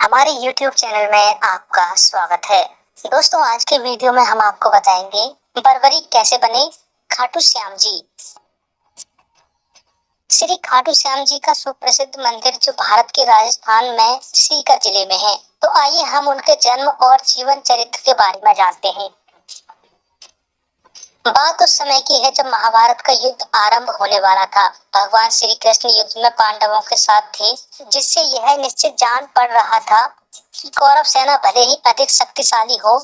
हमारे YouTube channel में आपका स्वागत है। दोस्तों, आज के वीडियो में हम आपको बताएंगे बर्बरीक कैसे बने खाटू श्याम जी। श्री खाटू श्याम जी का सुप्रसिद्ध मंदिर जो भारत के राजस्थान में सीकर जिले में है। तो आइए हम उनके जन्म और जीवन चरित्र के बारे में जानते हैं। बात उस समय की है जब महाभारत का युद्ध आरंभ होने वाला था। भगवान श्री कृष्ण युद्ध में पांडवों के साथ थे, जिससे यह निश्चित जान पड़ रहा था कि कौरव सेना भले ही अधिक शक्तिशाली हो,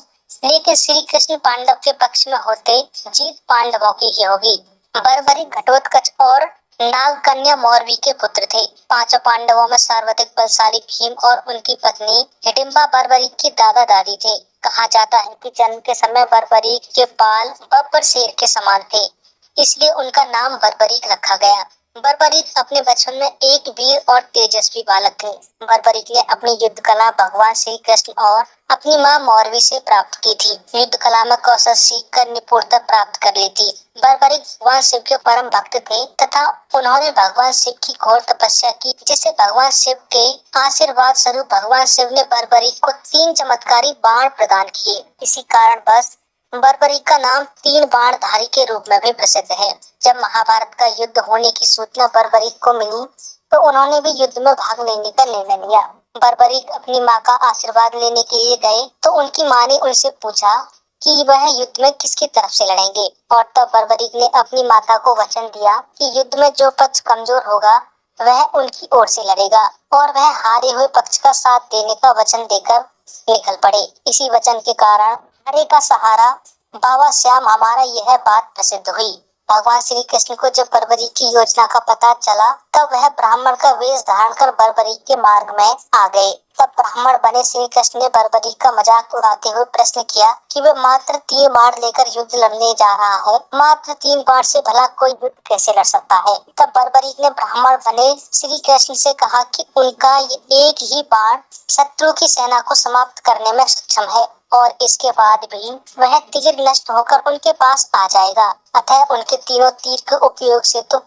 लेकिन श्री कृष्ण पांडव के पक्ष में होते जीत पांडवों की ही होगी। बर्बरीक घटोत्कच और नागकन्या मौरवी के पुत्र थे। पांचों पांडवों में सर्वाधिक बलशाली भीम और उनकी पत्नी हिडिंबा बर्बरीक की दादा दादी थे। कहा जाता है कि जन्म के समय बर्बरीक के बाल बब्बर शेर के समान थे, इसलिए उनका नाम बर्बरीक रखा गया। बर्बरीक अपने बचपन में एक वीर और तेजस्वी बालक थे। बर्बरीक ने अपनी युद्ध कला भगवान श्री कृष्ण और अपनी मां मौरवी से प्राप्त की थी। युद्ध कला में कौशल सीख कर निपुणता प्राप्त कर ली थी। बर्बरीक भगवान शिव के परम भक्त थे तथा उन्होंने भगवान शिव की घोर तपस्या की, जिससे भगवान शिव के आशीर्वाद स्वरूप भगवान शिव ने बर्बरीक को 3 चमत्कारी बाण प्रदान किए। इसी कारण बस बर्बरीक का नाम 3 बाणधारी के रूप में भी प्रसिद्ध है। जब महाभारत का युद्ध होने की सूचना बर्बरीक को मिली तो उन्होंने भी युद्ध में भाग लेने का निर्णय लिया। बर्बरीक अपनी माँ का आशीर्वाद लेने के लिए गए तो उनकी माँ ने उनसे पूछा कि वह युद्ध में किसकी तरफ से लड़ेंगे, और तब बर्बरीक ने अपनी माता को वचन दिया कि युद्ध में जो पक्ष कमजोर होगा वह उनकी ओर से लड़ेगा, और वह हारे हुए पक्ष का साथ देने का वचन देकर निकल पड़े। इसी वचन के कारण हारे का सहारा बाबा श्याम हमारा यह बात प्रसिद्ध हुई। भगवान श्री कृष्ण को जब बर्बरीक की योजना का पता चला तब वह ब्राह्मण का वेश धारण कर बर्बरीक के मार्ग में आ गए। तब ब्राह्मण बने श्री कृष्ण ने बर्बरीक का मजाक उड़ाते हुए प्रश्न किया कि वह मात्र 3 बाण लेकर युद्ध लड़ने जा रहा है, मात्र 3 बाण से भला कोई युद्ध कैसे लड़ सकता है। तब बर्बरीक ने ब्राह्मण बने श्री कृष्ण से कहा कि उनका ये एक ही बाण शत्रु की सेना को समाप्त करने में सक्षम है, और इसके बाद भी वह तीर नष्ट होकर उनके पास आ जाएगा। अतः उनके तीनों तीर के उपयोग से तो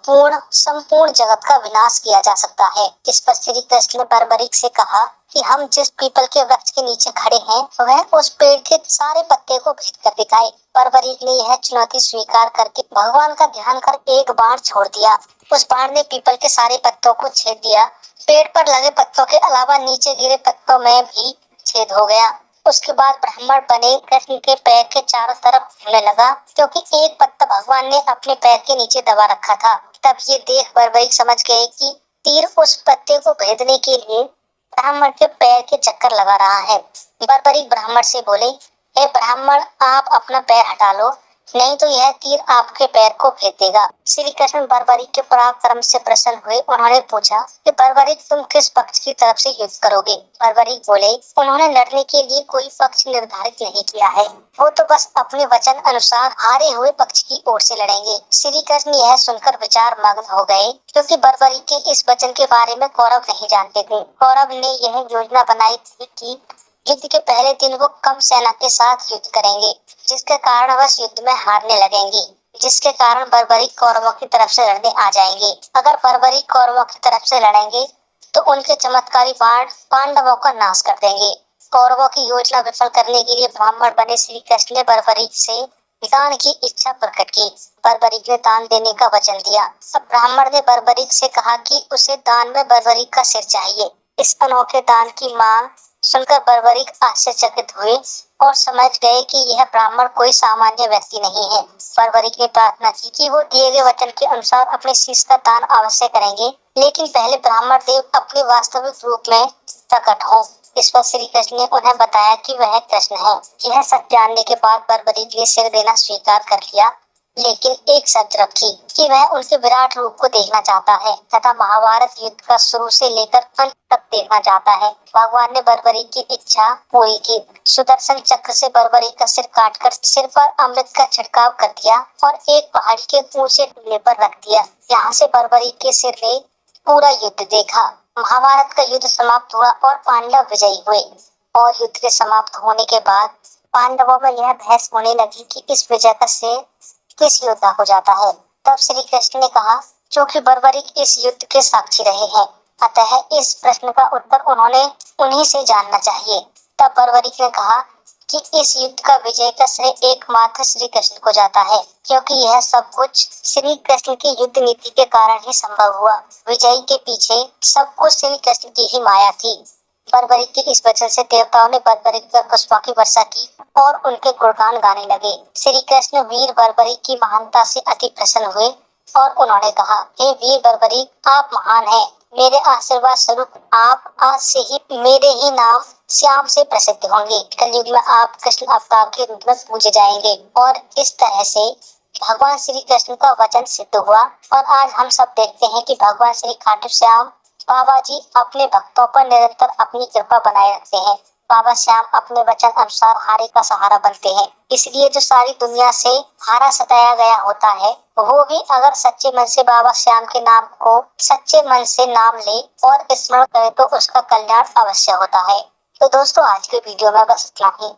संपूर्ण जगत का विनाश किया जा सकता है। इस पर श्री कृष्ण ने बर्बरीक से कहा कि हम जिस पीपल के वृक्ष के नीचे खड़े हैं वह उस पेड़ के सारे पत्ते को भेद कर दिखाए। बर्बरीक ने यह चुनौती स्वीकार करके भगवान का ध्यान कर एक बाण छोड़ दिया। उस बाण ने पीपल के सारे पत्तों को छेद दिया। पेड़ पर लगे पत्तों के अलावा नीचे गिरे पत्तों में भी छेद हो गया। उसके बाद ब्राह्मण बने कृष्ण के पैर के चारों तरफ घूमने लगा, क्योंकि एक पत्ता भगवान ने अपने पैर के नीचे दबा रखा था। तब ये देख बर्बरीक समझ गए कि तीर उस पत्ते को भेदने के लिए ब्राह्मण के पैर के चक्कर लगा रहा है। बर्बरीक ब्राह्मण से बोले, हे ब्राह्मण, आप अपना पैर हटा लो, नहीं तो यह तीर आपके पैर को भेद देगा। श्री कृष्ण बर्बरीक के पराक्रम से प्रसन्न हुए। उन्होंने पूछा कि बर्बरीक, तुम किस पक्ष की तरफ से युद्ध करोगे। बर्बरीक बोले, उन्होंने लड़ने के लिए कोई पक्ष निर्धारित नहीं किया है, वो तो बस अपने वचन अनुसार हारे हुए पक्ष की ओर से लड़ेंगे। श्री कृष्ण यह सुनकर विचार मग्न हो गए, क्योंकि बर्बरीक के इस वचन के बारे में कौरव नहीं जानते थे। कौरव ने यह योजना बनाई थी कि युद्ध के पहले दिन वो कम सेना के साथ युद्ध करेंगे, जिसके कारण वह युद्ध में हारने लगेंगे, जिसके कारण बर्बरीक कौरवों की तरफ से लड़ने आ जाएंगे। अगर बर्बरीक कौरवों की तरफ से लड़ेंगे तो उनके चमत्कारी बाण पांडवों का नाश कर देंगे। कौरवों की योजना विफल करने के लिए ब्राह्मण बने श्री कृष्ण ने बर्बरीक से दान की इच्छा प्रकट की। बर्बरीक ने दान देने का वचन दिया। अब ब्राह्मण ने बर्बरीक से कहा कि उसे दान में बर्बरीक का सिर चाहिए। इस अनोखे दान की मांग सुनकर बर्बरीक आश्चर्यचकित हुए और समझ गए कि यह ब्राह्मण कोई सामान्य व्यक्ति नहीं है। बर्बरीक ने प्रार्थना की कि वो दिए गए वचन के अनुसार अपने शीश का दान अवश्य करेंगे, लेकिन पहले ब्राह्मण देव अपने वास्तविक रूप में प्रकट हो। इस पर श्री कृष्ण ने उन्हें बताया कि वह कृष्ण है। यह सच जानने के बाद बर्बरीक ने सिर देना स्वीकार कर लिया, लेकिन एक शर्त रखी कि वह उनके विराट रूप को देखना चाहता है तथा महाभारत युद्ध का शुरू से लेकर अंत तक देखना चाहता है। भगवान ने बर्बरीक की इच्छा पूरी की। सुदर्शन चक्र से बर्बरीक का सिर काटकर सिर पर अमृत का छिड़काव कर दिया और एक पहाड़ी के ऊंचे टीले पर रख दिया। यहाँ से बर्बरीक के सिर ने पूरा युद्ध देखा। महाभारत का युद्ध समाप्त हुआ और पांडव विजयी हुए। और युद्ध के समाप्त होने के बाद पांडवों में यह बहस होने लगी कि इस विजय का श्रेय किस योद्धा को जाता है। तब श्री कृष्ण ने कहा, क्योंकि बर्बरीक इस युद्ध के साक्षी रहे हैं, अतः इस प्रश्न का उत्तर उन्हीं से जानना चाहिए। तब बर्बरीक ने कहा कि इस युद्ध का विजय का श्रेय एकमात्र श्री कृष्ण को जाता है, क्योंकि यह सब कुछ श्री कृष्ण की युद्ध नीति के कारण ही संभव हुआ। विजयी के पीछे सब कुछ श्री कृष्ण की ही माया थी। बर्बरीक की इस वचन से देवताओं ने बर्बरीक पर पुष्पों की वर्षा की और उनके गुणगान गाने लगे। श्री कृष्ण वीर बर्बरीक की महानता से अति प्रसन्न हुए और उन्होंने कहा, हे वीर बर्बरीक, आप महान हैं। मेरे आशीर्वाद स्वरूप आप आज से ही मेरे ही नाम श्याम से प्रसिद्ध होंगे। कलयुग में आप कृष्ण अवतार के रूप में पूजे जाएंगे। और इस तरह से भगवान श्री कृष्ण का वचन सिद्ध हुआ। और आज हम सब देखते हैं कि भगवान श्री खाटू श्याम बाबा जी अपने भक्तों पर निरंतर अपनी कृपा बनाए रखते हैं। बाबा श्याम अपने वचन अनुसार हारे का सहारा बनते हैं। इसलिए जो सारी दुनिया से हारा सताया गया होता है, वो भी अगर सच्चे मन से बाबा श्याम के नाम को सच्चे मन से नाम ले और स्मरण करे तो उसका कल्याण अवश्य होता है। तो दोस्तों, आज के वीडियो में बस इतना ही।